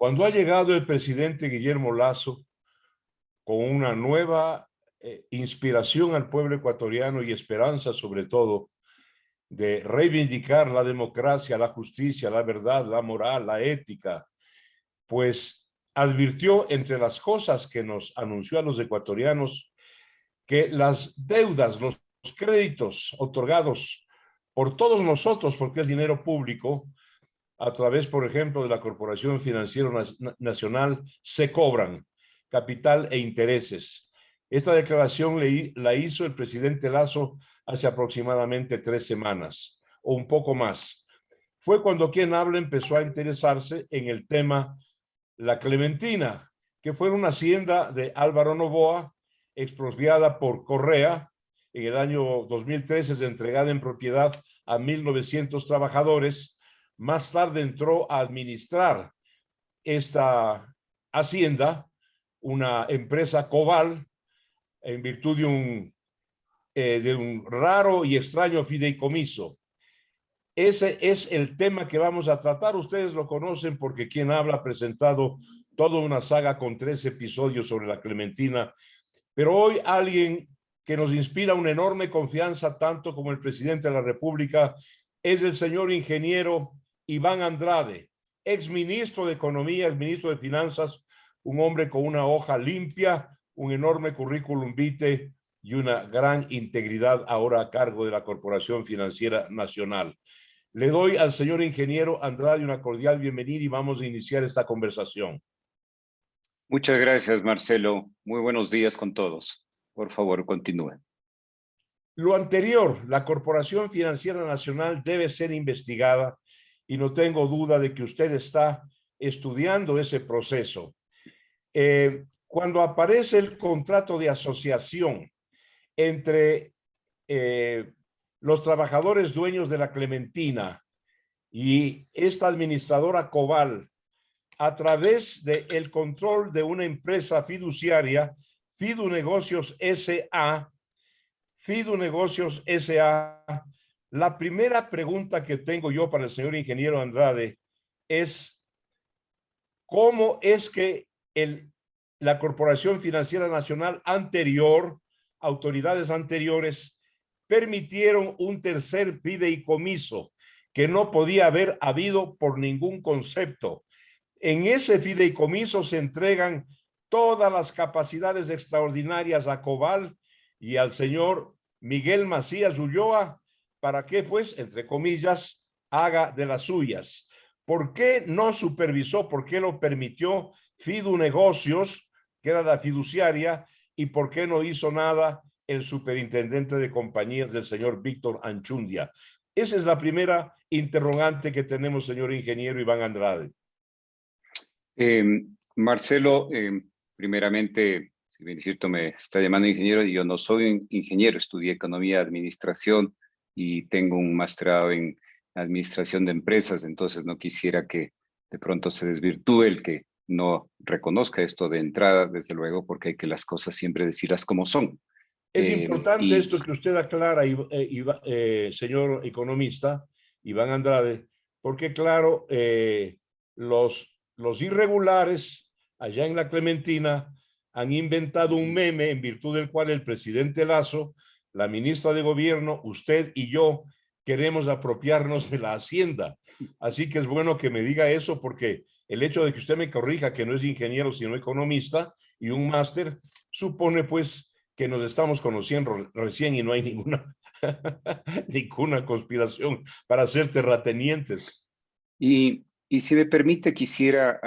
Cuando ha llegado el presidente Guillermo Lasso con una nueva inspiración al pueblo ecuatoriano y esperanza sobre todo de reivindicar la democracia, la justicia, la verdad, la moral, la ética, pues advirtió entre las cosas que nos anunció a los ecuatorianos que las deudas, los créditos otorgados por todos nosotros, porque es dinero público, a través, por ejemplo, de la Corporación Financiera Nacional, se cobran capital e intereses. Esta declaración la hizo el presidente Lasso hace aproximadamente 3 semanas o un poco más. Fue cuando quien habla empezó a interesarse en el tema La Clementina, que fue una hacienda de Álvaro Noboa, expropiada por Correa. En el año 2013 es entregada en propiedad a 1.900 trabajadores. Más tarde entró a administrar esta hacienda una empresa Coval en virtud de un raro y extraño fideicomiso. Ese es el tema que vamos a tratar. Ustedes lo conocen porque quien habla ha presentado toda una saga con 3 episodios sobre la Clementina, pero hoy alguien que nos inspira una enorme confianza, tanto como el presidente de la República, es el señor ingeniero Iván Andrade, exministro de Economía, exministro de Finanzas, un hombre con una hoja limpia, un enorme currículum vitae y una gran integridad ahora a cargo de la Corporación Financiera Nacional. Le doy al señor ingeniero Andrade una cordial bienvenida y vamos a iniciar esta conversación. Muchas gracias, Marcelo. Muy buenos días con todos. Por favor, continúen. Lo anterior, la Corporación Financiera Nacional debe ser investigada y no tengo duda de que usted está estudiando ese proceso. Cuando aparece el contrato de asociación entre los trabajadores dueños de la Clementina y esta administradora Coval, a través del control de una empresa fiduciaria, Fidu Negocios S.A., la primera pregunta que tengo yo para el señor ingeniero Andrade es ¿cómo es que la Corporación Financiera Nacional anterior, autoridades anteriores, permitieron un tercer fideicomiso que no podía haber habido por ningún concepto? En ese fideicomiso se entregan todas las capacidades extraordinarias a Coval y al señor Miguel Macías Ulloa para que, pues, entre comillas, haga de las suyas. ¿Por qué no supervisó, por qué lo permitió Fidu Negocios, que era la fiduciaria, y por qué no hizo nada el superintendente de compañías del señor Víctor Anchundia? Esa es la primera interrogante que tenemos, señor ingeniero Iván Andrade. Marcelo, primeramente, si bien es cierto, me está llamando ingeniero, y yo no soy un ingeniero, estudié economía y administración y tengo un maestrado en administración de empresas, entonces no quisiera que de pronto se desvirtúe el que no reconozca esto de entrada, desde luego, porque hay que las cosas siempre decirlas como son. Es importante esto que usted aclara, señor economista Iván Andrade, porque claro, los irregulares allá en la Clementina han inventado un meme en virtud del cual el presidente Lasso, la ministra de Gobierno, usted y yo queremos apropiarnos de la hacienda. Así que es bueno que me diga eso porque el hecho de que usted me corrija que no es ingeniero sino economista y un máster supone pues que nos estamos conociendo recién y no hay ninguna ninguna conspiración para ser terratenientes. Y si me permite, quisiera,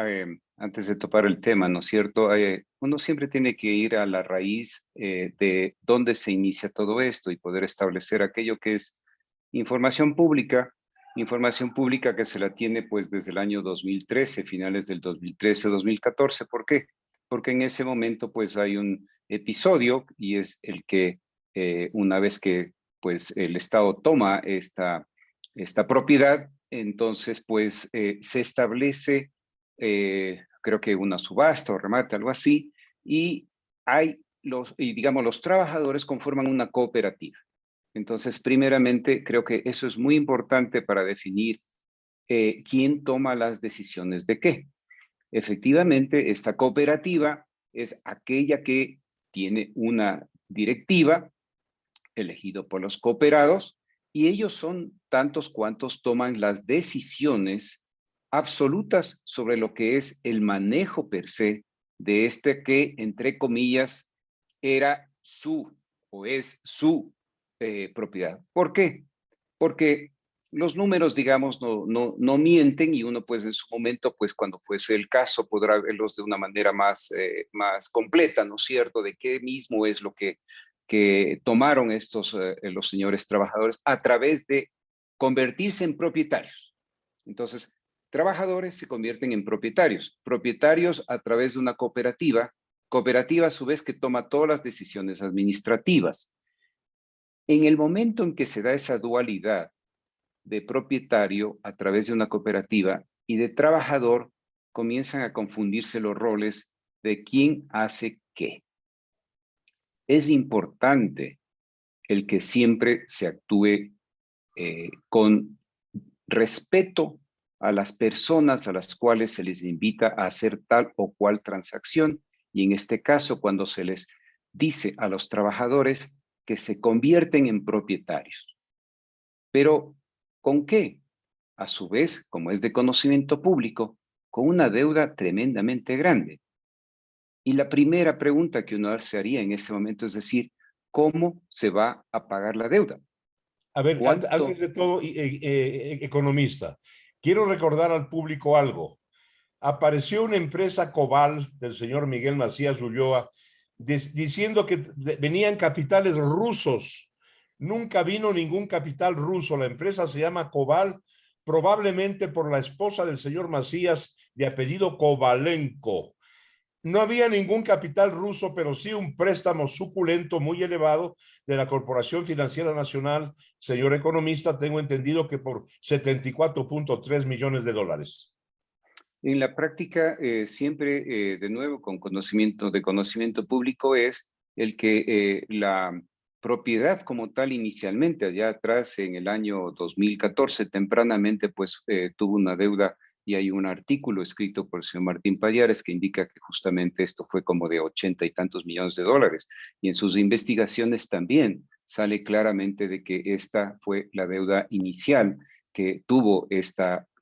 antes de topar el tema, ¿no es cierto? Uno siempre tiene que ir a la raíz de dónde se inicia todo esto y poder establecer aquello que es información pública que se la tiene pues desde el año 2013, finales del 2013-2014. ¿Por qué? Porque en ese momento pues hay un episodio y es el que una vez que pues el Estado toma esta propiedad, entonces pues se establece creo que una subasta o remate, algo así, y digamos los trabajadores conforman una cooperativa. Entonces, primeramente, creo que eso es muy importante para definir quién toma las decisiones de qué. efectivamente esta cooperativa es aquella que tiene una directiva elegido por los cooperados y ellos son tantos cuantos toman las decisiones absolutas sobre lo que es el manejo per se de este que, entre comillas, era su o es su propiedad. ¿Por qué? Porque los números, digamos, no mienten y uno pues en su momento, pues cuando fuese el caso, podrá verlos de una manera más completa, ¿no es cierto?, de qué mismo es lo que tomaron los señores trabajadores a través de convertirse en propietarios. Entonces, trabajadores se convierten en propietarios, propietarios a través de una cooperativa, cooperativa a su vez que toma todas las decisiones administrativas. En el momento en que se da esa dualidad de propietario a través de una cooperativa y de trabajador, comienzan a confundirse los roles de quién hace qué. Es importante el que siempre se actúe con respeto a las personas a las cuales se les invita a hacer tal o cual transacción, y en este caso cuando se les dice a los trabajadores que se convierten en propietarios. Pero, ¿con qué? A su vez, como es de conocimiento público, con una deuda tremendamente grande. Y la primera pregunta que uno se haría en este momento es decir, ¿cómo se va a pagar la deuda? A ver, antes ¿Cuánto? de todo, economista, quiero recordar al público algo. Apareció una empresa Cobal del señor Miguel Macías Ulloa diciendo que venían capitales rusos. Nunca vino ningún capital ruso. La empresa se llama Cobal, probablemente por la esposa del señor Macías de apellido Kovalenko. No había ningún capital ruso, pero sí un préstamo suculento muy elevado de la Corporación Financiera Nacional, señor economista, tengo entendido que por 74.3 millones de dólares. En la práctica, siempre, de nuevo, con conocimiento público, es el que la propiedad como tal inicialmente, allá atrás en el año 2014, tempranamente, pues tuvo una deuda y hay un artículo escrito por el señor Martín Pallares que indica que justamente esto fue como de 80 y tantos millones de dólares. Y en sus investigaciones también sale claramente de que esta fue la deuda inicial que tuvo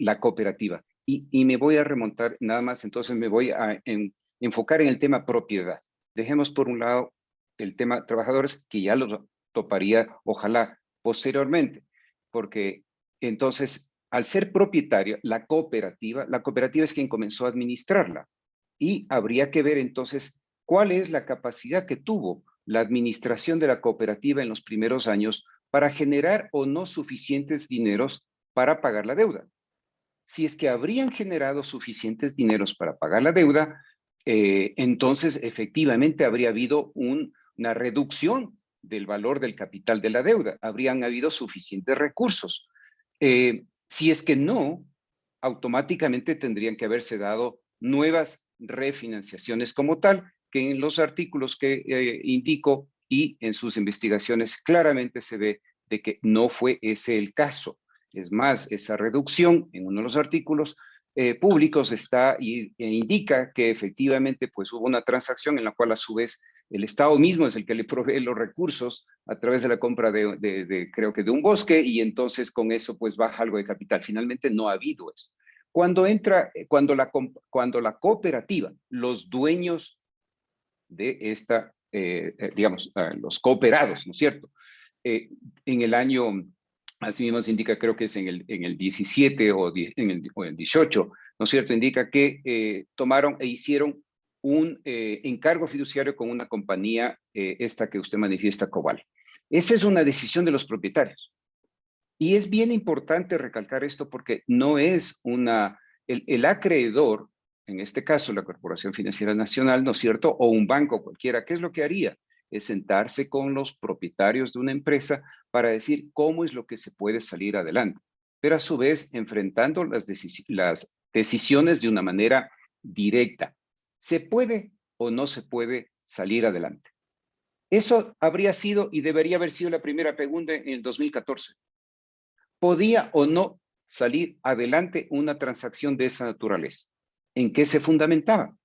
la cooperativa. Y me voy a remontar nada más, entonces me voy a enfocar en el tema propiedad. Dejemos por un lado el tema trabajadores, que ya lo toparía, ojalá, posteriormente, porque entonces, al ser propietaria, la cooperativa es quien comenzó a administrarla. Y habría que ver entonces cuál es la capacidad que tuvo la administración de la cooperativa en los primeros años para generar o no suficientes dineros para pagar la deuda. Si es que habrían generado suficientes dineros para pagar la deuda, entonces efectivamente habría habido una reducción del valor del capital de la deuda. Habrían habido suficientes recursos. Si es que no, automáticamente tendrían que haberse dado nuevas refinanciaciones como tal, que en los artículos que indico y en sus investigaciones claramente se ve de que no fue ese el caso. Es más, esa reducción en uno de los artículos públicos indica que efectivamente pues hubo una transacción en la cual a su vez el Estado mismo es el que le provee los recursos a través de la compra creo que de un bosque y entonces con eso pues baja algo de capital. Finalmente no ha habido eso. Cuando la cooperativa, los dueños de esta, digamos, los cooperados, ¿no es cierto? En el año, así mismo se indica, creo que es en el 17 o en el 18, ¿no es cierto? Indica que tomaron e hicieron un encargo fiduciario con una compañía, esta que usted manifiesta, Cobal. Esa es una decisión de los propietarios. Y es bien importante recalcar esto porque no es el acreedor, en este caso la Corporación Financiera Nacional, ¿no es cierto? O un banco cualquiera, ¿qué es lo que haría? Es sentarse con los propietarios de una empresa para decir cómo es lo que se puede salir adelante. Pero a su vez, enfrentando las decisiones de una manera directa. ¿Se puede o no se puede salir adelante? Eso habría sido y debería haber sido la primera pregunta en el 2014. ¿Podía o no salir adelante una transacción de esa naturaleza? ¿En qué se fundamentaba?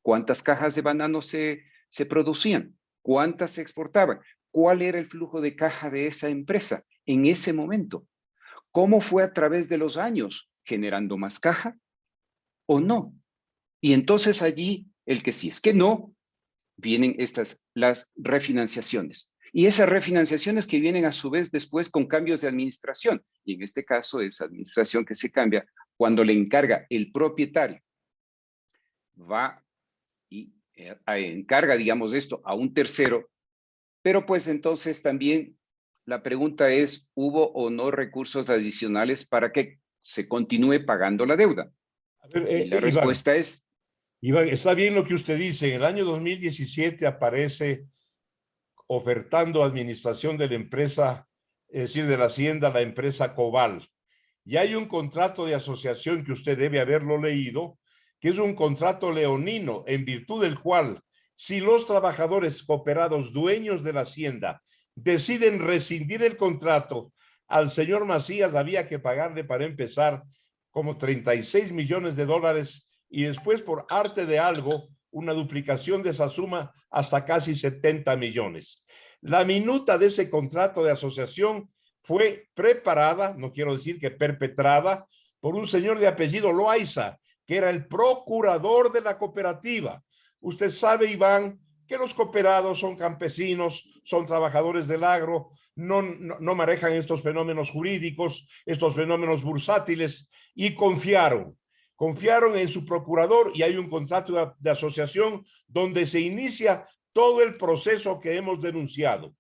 ¿Cuántas cajas de banano se producían? ¿Cuántas se exportaban? ¿Cuál era el flujo de caja de esa empresa en ese momento? ¿Cómo fue a través de los años? ¿Generando más caja o no? Y entonces allí, el que sí es que no, vienen las refinanciaciones. Y esas refinanciaciones que vienen a su vez después con cambios de administración. Y en este caso es administración que se cambia cuando le encarga el propietario. Va y encarga, digamos, esto a un tercero. Pero pues entonces también la pregunta es, ¿hubo o no recursos adicionales para que se continúe pagando la deuda? A ver, Y la Iván, respuesta es, Iván, está bien lo que usted dice. En el año 2017 aparece ofertando administración de la empresa, es decir, de la hacienda, la empresa Coval. Y hay un contrato de asociación que usted debe haberlo leído, que es un contrato leonino, en virtud del cual, si los trabajadores cooperados dueños de la hacienda deciden rescindir el contrato, al señor Macías había que pagarle para empezar como 36 millones de dólares y después por arte de algo una duplicación de esa suma hasta casi 70 millones. La minuta de ese contrato de asociación fue preparada, no quiero decir que perpetrada, por un señor de apellido Loaiza, que era el procurador de la cooperativa. Usted sabe, Iván, que los cooperados son campesinos, son trabajadores del agro, no manejan estos fenómenos jurídicos, estos fenómenos bursátiles, y confiaron en su procurador y hay un contrato de asociación donde se inicia todo el proceso que hemos denunciado.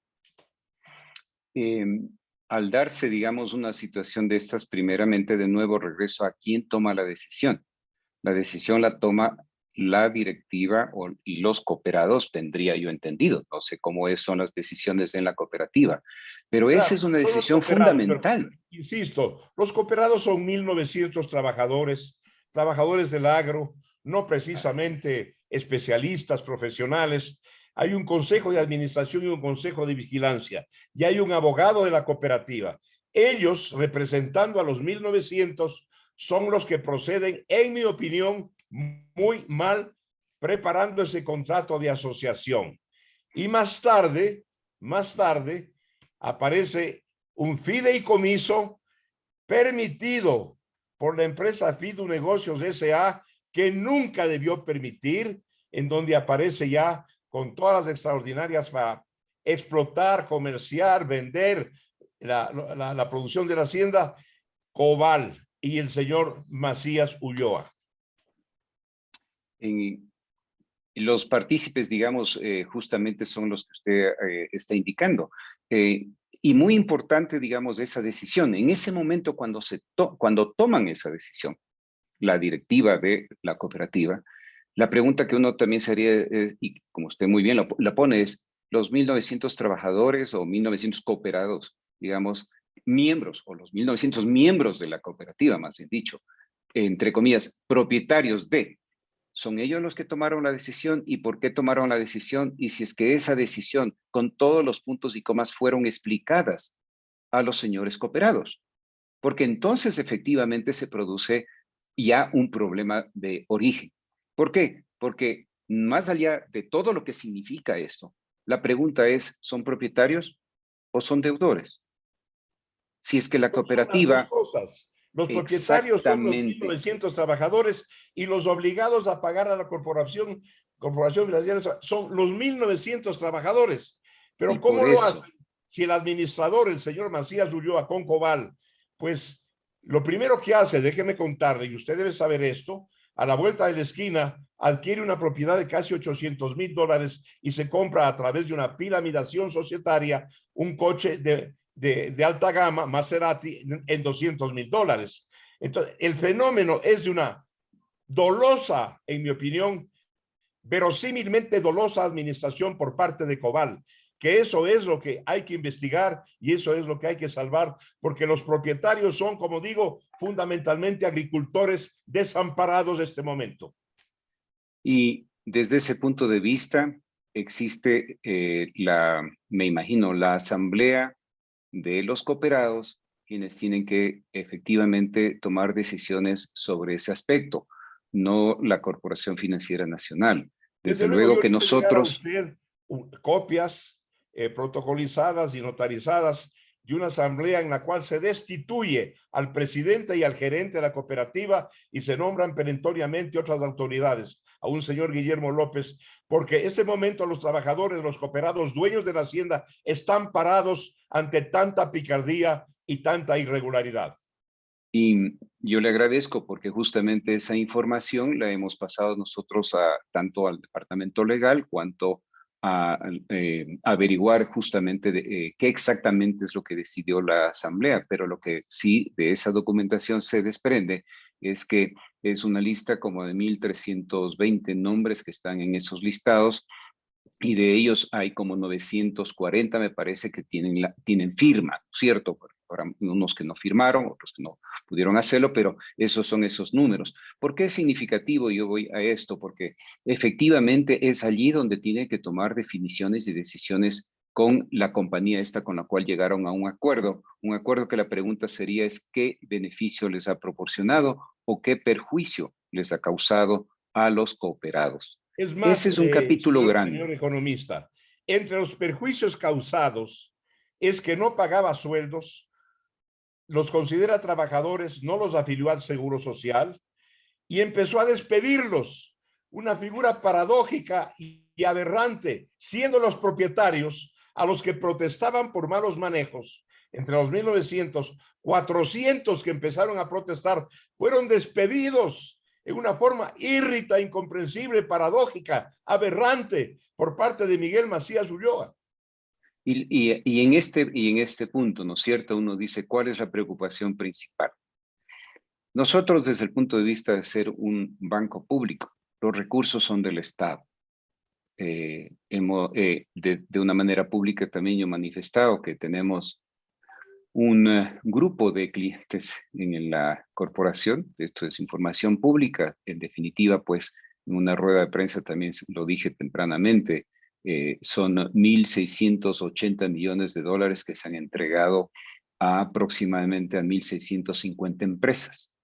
Al darse, digamos, una situación de estas, primeramente, de nuevo, regreso a quién toma la decisión. La decisión la toma la directiva y los cooperados, tendría yo entendido. No sé cómo son las decisiones en la cooperativa, pero esa Claro, es una son los decisión cooperados, pero fundamental. insisto, los cooperados son 1.900 trabajadores, trabajadores del agro, no precisamente especialistas, profesionales. Hay un consejo de administración y un consejo de vigilancia, y hay un abogado de la cooperativa. Ellos, representando a los 1.900, son los que proceden, en mi opinión, muy mal preparando ese contrato de asociación. Y más tarde, aparece un fideicomiso permitido por la empresa Fidu Negocios S.A. que nunca debió permitir, en donde aparece ya con todas las extraordinarias para explotar, comerciar, vender la producción de la hacienda, Coval y el señor Macías Ulloa. Los partícipes, digamos, justamente son los que usted está indicando. Y muy importante, digamos, esa decisión. En ese momento, cuando toman esa decisión, la directiva de la cooperativa, la pregunta que uno también se haría, y como usted muy bien la pone, es los 1.900 trabajadores o 1.900 cooperados, digamos, miembros, o los 1.900 miembros de la cooperativa, más bien dicho, entre comillas, propietarios de, ¿son ellos los que tomaron la decisión y por qué tomaron la decisión? Y si es que esa decisión, con todos los puntos y comas, fueron explicadas a los señores cooperados. Porque entonces efectivamente se produce ya un problema de origen. ¿Por qué? Porque más allá de todo lo que significa esto, la pregunta es, ¿son propietarios o son deudores? Si es que la Son las dos cooperativa, cosas. Los propietarios son los exactamente, 1.900 trabajadores y los obligados a pagar a la corporación financiera son los 1.900 trabajadores. y Pero por ¿cómo lo eso, hacen? Si el administrador, el señor Macías Ulloa con Coval, pues lo primero que hace, déjeme contarle, y usted debe saber esto, a la vuelta de la esquina adquiere una propiedad de casi $800,000 y se compra a través de una piramidación societaria un coche de alta gama, Maserati, en $200,000. Entonces, el fenómeno es de una dolosa, en mi opinión, verosímilmente dolosa administración por parte de Coval, que eso es lo que hay que investigar y eso es lo que hay que salvar, porque los propietarios son, como digo, fundamentalmente agricultores desamparados de este momento. y desde ese punto de vista existe me imagino, la asamblea de los cooperados, quienes tienen que efectivamente tomar decisiones sobre ese aspecto. no la Corporación Financiera Nacional. Desde Desde luego luego yo que le hice llegar a nosotros... usted copias protocolizadas y notarizadas de una asamblea en la cual se destituye al presidente y al gerente de la cooperativa y se nombran perentoriamente otras autoridades, a un señor Guillermo López, porque en este momento los trabajadores, los cooperados, dueños de la hacienda, están parados ante tanta picardía y tanta irregularidad. Y yo le agradezco porque justamente esa información la hemos pasado nosotros tanto al departamento legal cuanto a averiguar justamente qué exactamente es lo que decidió la asamblea, pero lo que sí de esa documentación se desprende es que es una lista como de 1.320 nombres que están en esos listados y de ellos hay como 940, me parece, que tienen firma, ¿cierto? Ahora, unos que no firmaron, otros que no pudieron hacerlo, pero esos son esos números. ¿Por qué es significativo? Yo voy a esto, porque efectivamente es allí donde tiene que tomar definiciones y decisiones con la compañía esta con la cual llegaron a un acuerdo que la pregunta sería es qué beneficio les ha proporcionado o qué perjuicio les ha causado a los cooperados. Es Ese más, es un capítulo señor grande. economista, entre los perjuicios causados es que no pagaba sueldos, los considera trabajadores, no los afilió al Seguro Social y empezó a despedirlos. Una figura paradójica y aberrante, siendo los propietarios a los que protestaban por malos manejos. Entre los 1900, 400 que empezaron a protestar fueron despedidos en una forma írrita, incomprensible, paradójica, aberrante por parte de Miguel Macías Ulloa. Y en este punto, ¿no es cierto? Uno dice, ¿cuál es la preocupación principal? Nosotros, desde el punto de vista de ser un banco público, los recursos son del Estado. De una manera pública también yo he manifestado que tenemos un grupo de clientes en la corporación. Esto es información pública. En definitiva, pues, en una rueda de prensa también lo dije tempranamente, son 1.680 millones de dólares que se han entregado aproximadamente a 1.650 empresas.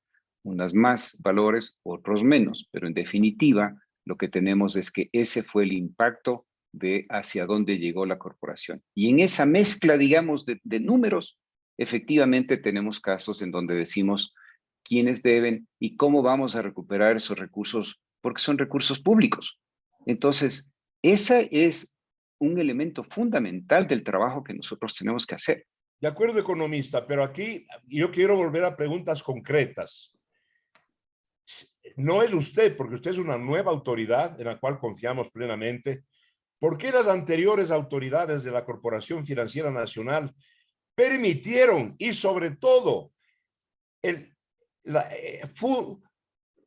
Unas más valores, otros menos, pero en definitiva, lo que tenemos es que ese fue el impacto de hacia dónde llegó la corporación. Y en esa mezcla, digamos, de números, efectivamente tenemos casos en donde decimos quiénes deben y cómo vamos a recuperar esos recursos, porque son recursos públicos. Entonces, ese es un elemento fundamental del trabajo que nosotros tenemos que hacer. De acuerdo, economista, pero aquí yo quiero volver a preguntas concretas. No es usted, porque usted es una nueva autoridad en la cual confiamos plenamente. ¿Por qué las anteriores autoridades de la Corporación Financiera Nacional permitieron y sobre todo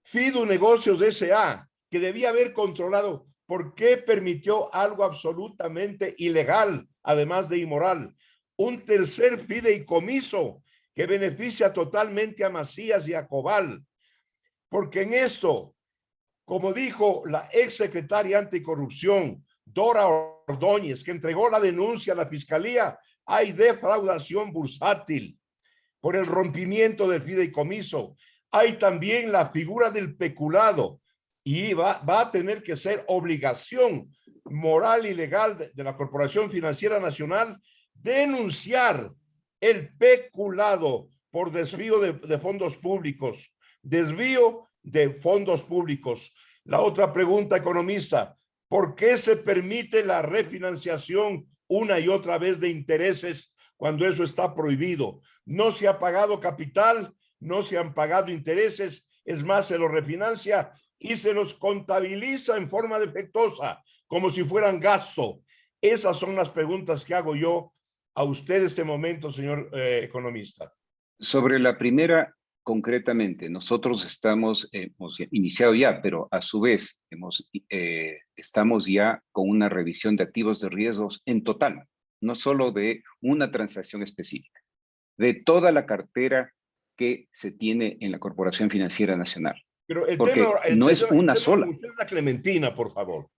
Fidu Negocios S.A., que debía haber controlado, por qué permitió algo absolutamente ilegal, además de inmoral? Un tercer fideicomiso que beneficia totalmente a Macías y a Cobal, porque en esto, como dijo la ex secretaria anticorrupción, Dora Ordóñez, que entregó la denuncia a la fiscalía, hay defraudación bursátil por el rompimiento del fideicomiso. Hay también la figura del peculado y va a tener que ser obligación moral y legal de la Corporación Financiera Nacional denunciar el peculado por desvío de fondos públicos, desvío de fondos públicos. La otra pregunta, economista, ¿por qué se permite la refinanciación una y otra vez de intereses cuando eso está prohibido? No se ha pagado capital, no se han pagado intereses, es más, se los refinancia y se los contabiliza en forma defectuosa, como si fueran gasto. Esas son las preguntas que hago yo a usted en este momento, señor economista. Sobre la primera, concretamente, nosotros hemos iniciado ya, pero a su vez estamos ya con una revisión de activos de riesgos en total, no solo de una transacción específica, de toda la cartera que se tiene en la Corporación Financiera Nacional. Pero Porque no es una sola. Usted es la Clementina, por favor.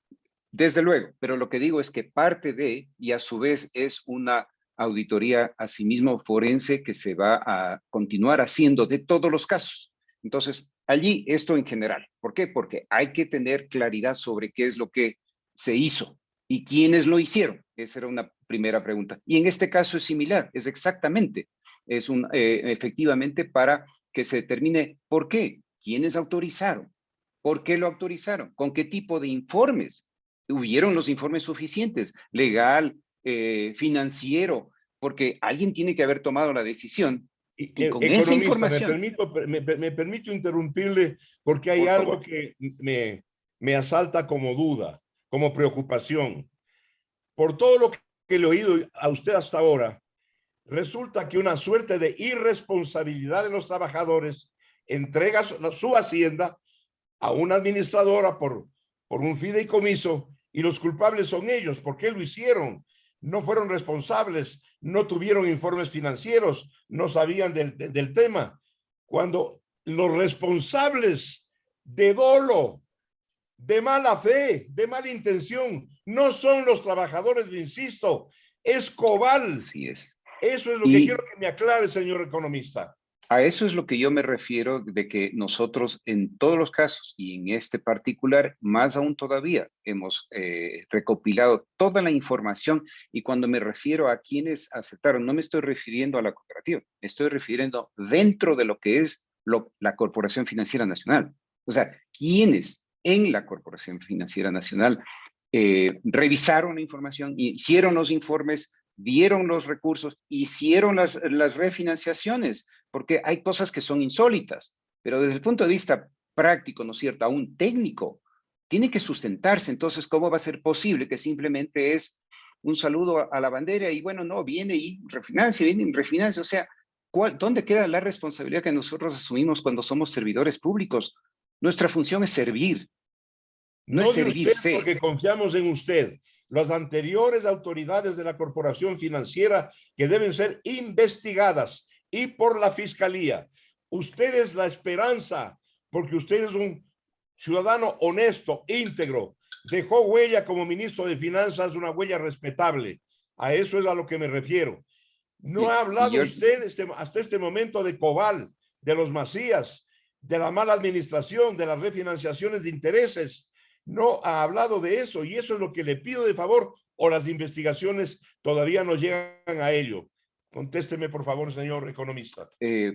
Desde luego, pero lo que digo es que parte de, y a su vez es una auditoría asimismo forense que se va a continuar haciendo de todos los casos. Entonces, Allí, esto en general. ¿Por qué? Porque hay que tener claridad sobre qué es lo que se hizo y quiénes lo hicieron. Esa era una primera pregunta. Y en este caso es similar, es exactamente, efectivamente para que se determine por qué, quiénes autorizaron, por qué lo autorizaron, con qué tipo de informes. ¿Hubieron los informes suficientes? Legal, financiero, porque alguien tiene que haber tomado la decisión y con esa Economista, información, me permito interrumpirle porque hay por algo favor. que me asalta como duda, como preocupación. Por todo lo que le he oído a usted hasta ahora, resulta que una suerte de irresponsabilidad de los trabajadores entrega su hacienda a una administradora por un fideicomiso y los culpables son ellos. ¿Por qué lo hicieron? No fueron responsables, no tuvieron informes financieros, no sabían del tema. Cuando los responsables de dolo, de mala fe, de mala intención, no son los trabajadores, le insisto, es Cobal. Así es. Eso es lo que Y quiero que me aclare, señor economista. a eso es lo que yo me refiero de que nosotros en todos los casos y en este particular, más aún todavía, hemos recopilado toda la información y cuando me refiero a quienes aceptaron, no me estoy refiriendo a la cooperativa, me estoy refiriendo dentro de lo que es la Corporación Financiera Nacional. O sea, quienes en la Corporación Financiera Nacional revisaron la información, hicieron los informes, dieron los recursos, hicieron las refinanciaciones, porque hay cosas que son insólitas, pero desde el punto de vista práctico, ¿no es cierto?, aún técnico, tiene que sustentarse. Entonces, ¿cómo va a ser posible que simplemente es un saludo a la bandera y bueno, no, viene y refinancia, viene y refinancia? O sea, ¿dónde queda la responsabilidad que nosotros asumimos cuando somos servidores públicos? Nuestra función es servir, no es No de usted servirse. porque confiamos en usted. Las anteriores autoridades de la Corporación Financiera que deben ser investigadas y por la Fiscalía. Usted es la esperanza porque usted es un ciudadano honesto, íntegro. Dejó huella como ministro de Finanzas, una huella respetable. A eso es a lo que me refiero. No ha Y hablado yo, usted hasta este momento de Cobal, de los Macías, de la mala administración, de las refinanciaciones de intereses. No ha hablado de eso y eso es lo que le pido de favor o las investigaciones todavía no llegan a ello. Contésteme, por favor, señor economista.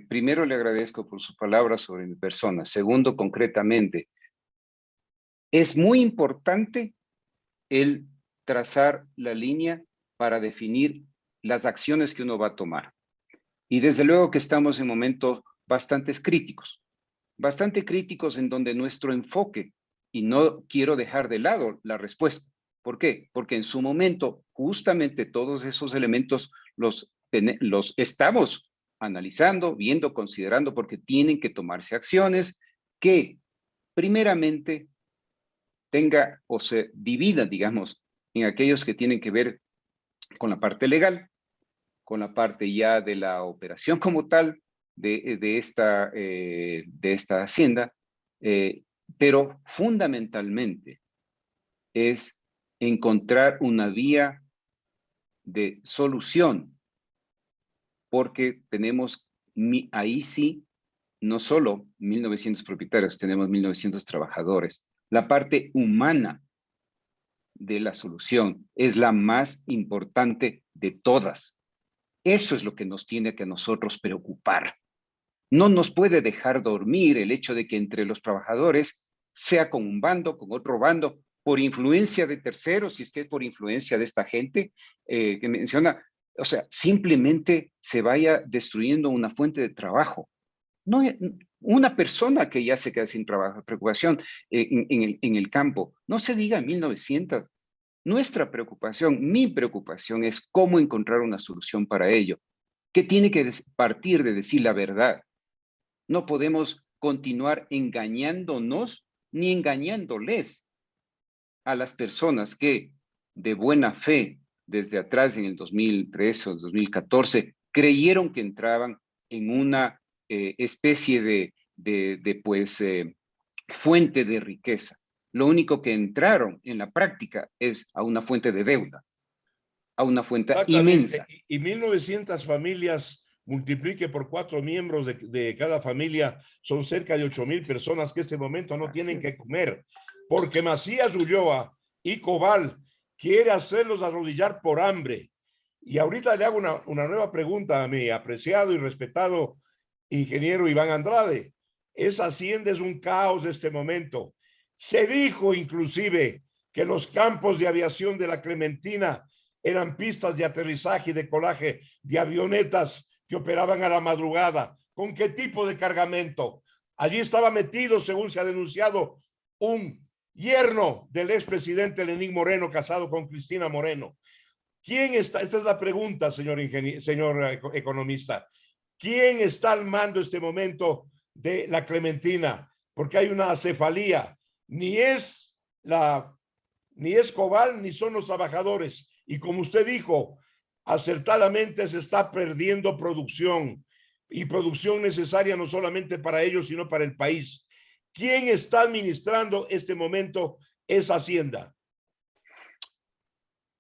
primero le agradezco por sus palabras sobre mi persona. Segundo, concretamente, es muy importante el trazar la línea para definir las acciones que uno va a tomar. Y desde luego que estamos en momentos bastante críticos en donde nuestro enfoque, y no quiero dejar de lado la respuesta. ¿Por qué? Porque en su momento justamente todos esos elementos los estamos analizando, viendo, considerando, porque tienen que tomarse acciones que primeramente tenga o se divida, digamos, en aquellos que tienen que ver con la parte legal, con la parte ya de la operación como tal de esta hacienda, pero fundamentalmente es encontrar una vía de solución, porque tenemos ahí sí, no solo 1.900 propietarios, tenemos 1.900 trabajadores. La parte humana de la solución es la más importante de todas. Eso es lo que nos tiene que a nosotros preocupar. No nos puede dejar dormir el hecho de que entre los trabajadores, sea con un bando, con otro bando, por influencia de terceros, si es que es por influencia de esta gente que menciona, o sea, simplemente se vaya destruyendo una fuente de trabajo. No, una persona que ya se queda sin trabajo, preocupación en el campo, no se diga 1.900. Nuestra preocupación, mi preocupación es cómo encontrar una solución para ello, que tiene que partir de decir la verdad. No podemos continuar engañándonos ni engañándoles a las personas que de buena fe, desde atrás en el 2013 o 2014, creyeron que entraban en una especie de fuente de riqueza. Lo único que entraron en la práctica es a una fuente de deuda, a una fuente Exactamente. inmensa. Y 1.900 familias multiplique por 4 miembros de cada familia, son cerca de 8,000 personas que en este momento no tienen que comer, porque Macías Ulloa y Cobal quiere hacerlos arrodillar por hambre. Y ahorita le hago una nueva pregunta a mi apreciado y respetado ingeniero Iván Andrade. Esa hacienda es un caos en este momento. Se dijo inclusive que los campos de aviación de la Clementina eran pistas de aterrizaje y decolaje de avionetas que operaban a la madrugada. ¿Con qué tipo de cargamento? Allí estaba metido, según se ha denunciado, un yerno del expresidente Lenín Moreno, casado con Cristina Moreno. ¿Quién está? Esta es la pregunta, señor economista. ¿Quién está al mando en este momento de la Clementina? Porque hay una acefalía. Ni es Cobal, ni son los trabajadores. Y como usted dijo, acertadamente se está perdiendo producción, y producción necesaria no solamente para ellos, sino para el país. ¿Quién está administrando este momento esa hacienda?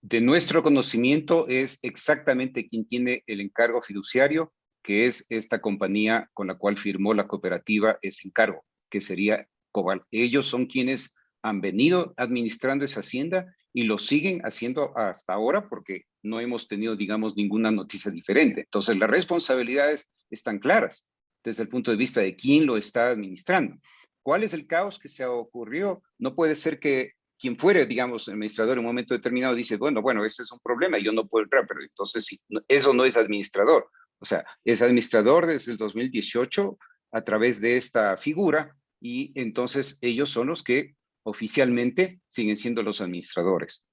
De nuestro conocimiento es exactamente quien tiene el encargo fiduciario, que es esta compañía con la cual firmó la cooperativa ese encargo, que sería Cobal. Ellos son quienes han venido administrando esa hacienda y lo siguen haciendo hasta ahora porque no hemos tenido, digamos, ninguna noticia diferente. Entonces, las responsabilidades están claras desde el punto de vista de quién lo está administrando. ¿Cuál es el caos que se ocurrió? No puede ser que quien fuere, digamos, administrador en un momento determinado dice, bueno, ese es un problema, yo no puedo entrar, pero entonces sí, eso no es administrador. O sea, es administrador desde el 2018 a través de esta figura y entonces ellos son los que oficialmente siguen siendo los administradores.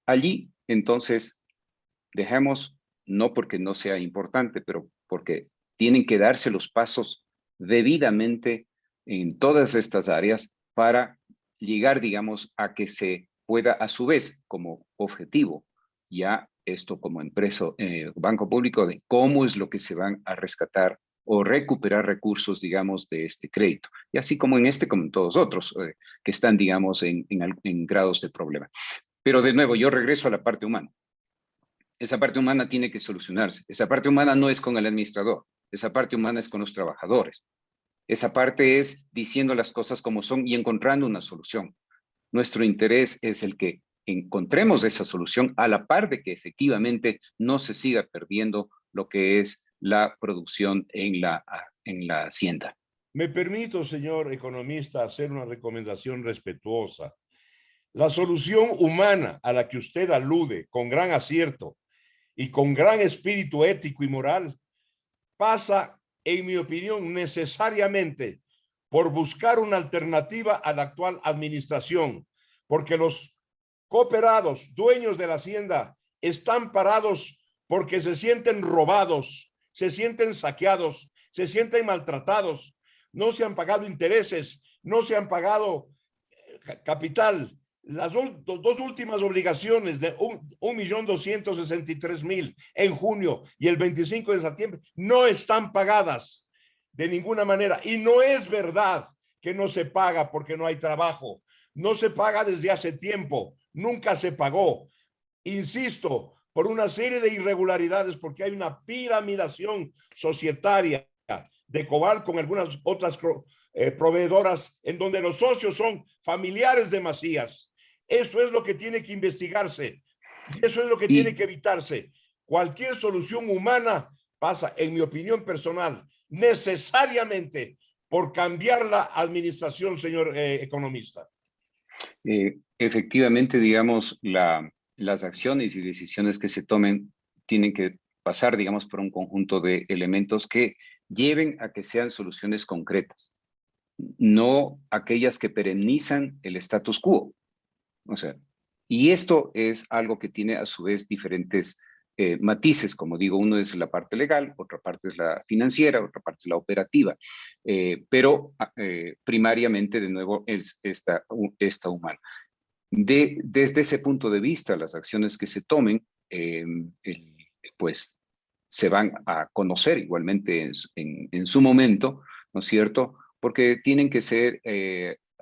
Allí, entonces, dejemos, no porque no sea importante, pero porque tienen que darse los pasos debidamente en todas estas áreas para llegar, digamos, a que se pueda, a su vez, como objetivo, ya esto como empresa, banco público, de cómo es lo que se van a rescatar o recuperar recursos, digamos, de este crédito. Y así como en este, como en todos otros, que están, digamos, en grados de problema. Pero de nuevo, yo regreso a la parte humana. Esa parte humana tiene que solucionarse. Esa parte humana no es con el administrador. Esa parte humana es con los trabajadores. Esa parte es diciendo las cosas como son y encontrando una solución. Nuestro interés es el que encontremos esa solución a la par de que efectivamente no se siga perdiendo lo que es la producción en la hacienda. Me permito, señor economista, hacer una recomendación respetuosa. La solución humana a la que usted alude con gran acierto y con gran espíritu ético y moral pasa, en mi opinión, necesariamente por buscar una alternativa a la actual administración, porque los cooperados, dueños de la hacienda, están parados porque se sienten robados, se sienten saqueados, se sienten maltratados, no se han pagado intereses, no se han pagado capital. Las dos últimas obligaciones de 1.263.000 en junio y el 25 de septiembre no están pagadas de ninguna manera. Y no es verdad que no se paga porque no hay trabajo. No se paga desde hace tiempo. Nunca se pagó. Insisto, por una serie de irregularidades, porque hay una piramidación societaria de Cobal con algunas otras proveedoras en donde los socios son familiares de Macías. Eso es lo que tiene que investigarse y eso es lo que tiene que evitarse. Cualquier solución humana pasa, en mi opinión personal, necesariamente por cambiar la administración, señor economista. Efectivamente, digamos, las acciones y decisiones que se tomen tienen que pasar, digamos, por un conjunto de elementos que lleven a que sean soluciones concretas, no aquellas que perennizan el status quo. O sea, y esto es algo que tiene a su vez diferentes matices, como digo, uno es la parte legal, otra parte es la financiera, otra parte es la operativa, pero primariamente, de nuevo, es esta humana. Desde ese punto de vista, las acciones que se tomen, pues se van a conocer igualmente en su momento, ¿no es cierto? Porque tienen que ser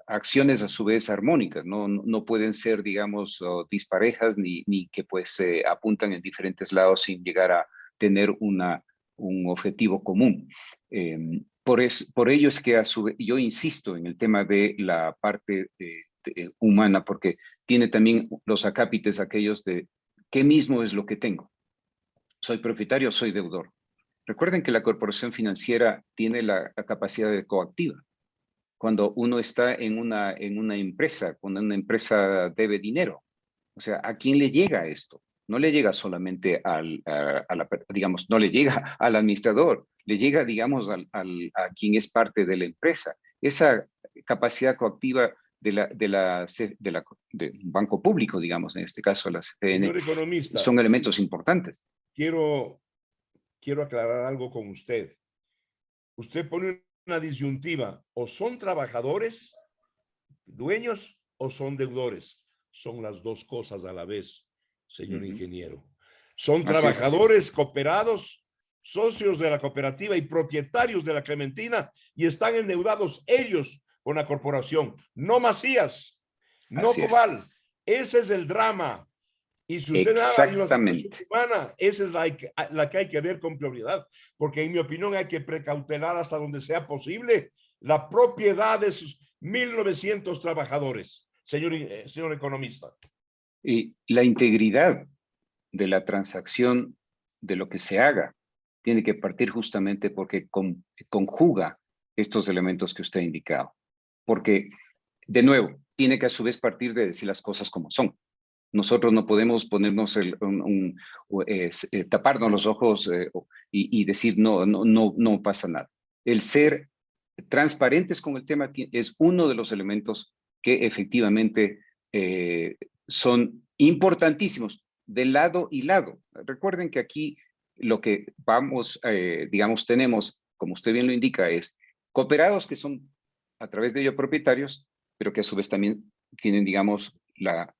acciones a su vez armónicas, no pueden ser, digamos, disparejas ni que pues apuntan en diferentes lados sin llegar a tener un objetivo común. Por ello es que yo insisto en el tema de la parte humana, porque tiene también los acápites aquellos de qué mismo es lo que tengo. Soy propietario, soy deudor. Recuerden que la corporación financiera tiene la capacidad de coactiva. Cuando uno está en una empresa, cuando una empresa debe dinero, o sea, ¿a quién le llega esto? No le llega solamente digamos, no le llega al administrador, le llega, digamos, a quien es parte de la empresa. Esa capacidad coactiva de un banco público, digamos, en este caso la CFN, Señor economista, son sí, elementos importantes. quiero aclarar algo con usted. Usted pone una disyuntiva, o son trabajadores, dueños, o son deudores. Son las dos cosas a la vez, señor ingeniero. Son Así es. trabajadores cooperados, socios de la cooperativa y propietarios de la Clementina, y están endeudados ellos con la corporación, no Macías, no Cobal. Ese es el drama. Y si usted habla de una situación humana, esa es la que hay que ver con prioridad, porque en mi opinión hay que precautelar hasta donde sea posible la propiedad de sus 1.900 trabajadores, señor economista. Y la integridad de la transacción, de lo que se haga, tiene que partir justamente porque conjuga estos elementos que usted ha indicado. Porque, de nuevo, tiene que a su vez partir de decir las cosas como son. Nosotros no podemos ponernos taparnos los ojos y decir no pasa nada. El ser transparentes con el tema es uno de los elementos que efectivamente son importantísimos de lado y lado. Recuerden que aquí lo que digamos, tenemos, como usted bien lo indica, es cooperados que son a través de ello propietarios, pero que a su vez también tienen, digamos, la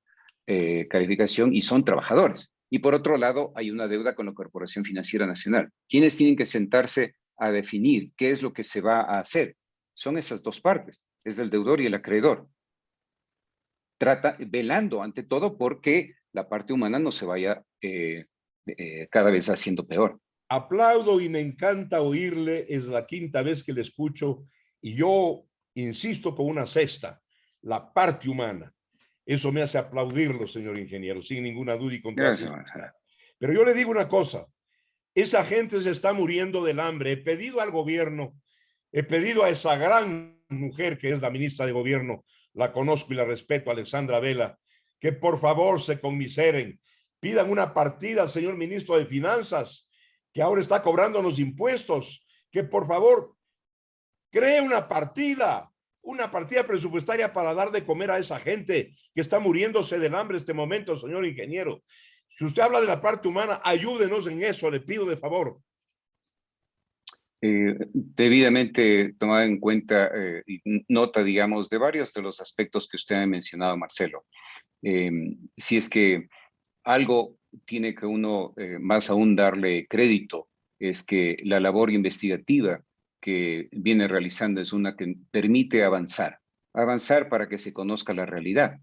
calificación y son trabajadores. Y por otro lado, hay una deuda con la Corporación Financiera Nacional. ¿Quiénes tienen que sentarse a definir qué es lo que se va a hacer? Son esas dos partes, es el deudor y el acreedor. Velando ante todo porque la parte humana no se vaya cada vez haciendo peor. Aplaudo y me encanta oírle, es la quinta vez que le escucho y yo insisto con una sexta, la parte humana. Eso me hace aplaudirlo, señor ingeniero, sin ninguna duda y con toda sinceridad. Pero yo le digo una cosa, esa gente se está muriendo del hambre. He pedido al gobierno, he pedido a esa gran mujer que es la ministra de gobierno, la conozco y la respeto, Alexandra Vela, que por favor se conmiseren, pidan una partida al señor ministro de Finanzas, que ahora está cobrando los impuestos, que por favor cree una partida presupuestaria para dar de comer a esa gente que está muriéndose del hambre en este momento, señor ingeniero. Si usted habla de la parte humana, ayúdenos en eso, le pido de favor. Debidamente tomada en cuenta y nota, digamos, de varios de los aspectos que usted ha mencionado, Marcelo. Si es que algo tiene que uno más aún darle crédito, es que la labor investigativa que viene realizando es una que permite avanzar para que se conozca la realidad,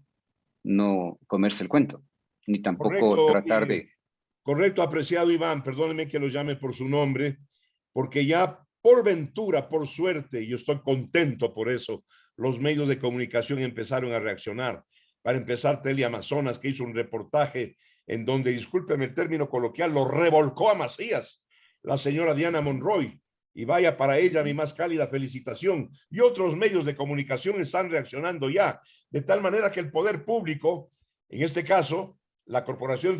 no comerse el cuento, ni tampoco tratar de... Correcto, apreciado Iván, perdóneme que lo llame por su nombre, porque ya por ventura, por suerte, y yo estoy contento por eso, los medios de comunicación empezaron a reaccionar. Para empezar, Teleamazonas, que hizo un reportaje en donde, discúlpeme el término coloquial, lo revolcó a Macías, la señora Diana Monroy, y vaya para ella mi más cálida felicitación. Y otros medios de comunicación están reaccionando ya, de tal manera que el poder público, en este caso, la Corporación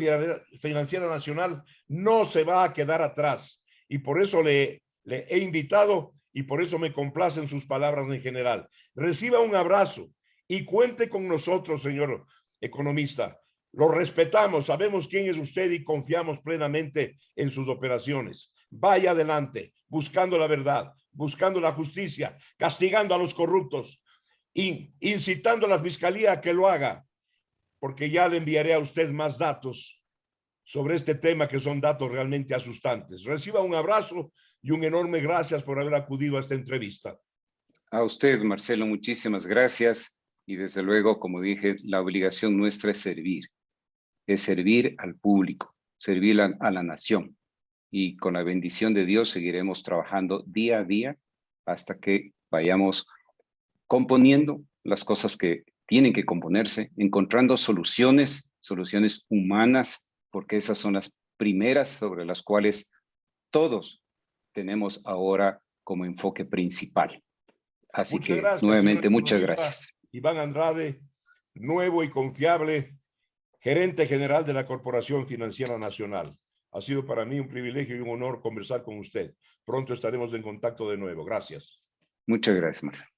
Financiera Nacional, no se va a quedar atrás. Y por eso le he invitado y por eso me complacen sus palabras en general. Reciba un abrazo y cuente con nosotros, señor economista. Lo respetamos, sabemos quién es usted y confiamos plenamente en sus operaciones. Vaya adelante, buscando la verdad, buscando la justicia, castigando a los corruptos, incitando a la fiscalía a que lo haga, porque ya le enviaré a usted más datos sobre este tema que son datos realmente asustantes. Reciba un abrazo y un enorme gracias por haber acudido a esta entrevista. A usted, Marcelo, muchísimas gracias. Y desde luego, como dije, la obligación nuestra es servir al público, servir a la nación. y con la bendición de Dios seguiremos trabajando día a día hasta que vayamos componiendo las cosas que tienen que componerse, encontrando soluciones humanas, porque esas son las primeras sobre las cuales todos tenemos ahora como enfoque principal. Así Muchas que, gracias, señor nuevamente, muchas economista gracias. Iván Andrade, nuevo y confiable gerente general de la Corporación Financiera Nacional. Ha sido para mí un privilegio y un honor conversar con usted. Pronto estaremos en contacto de nuevo. Gracias. Muchas gracias, Marcelo.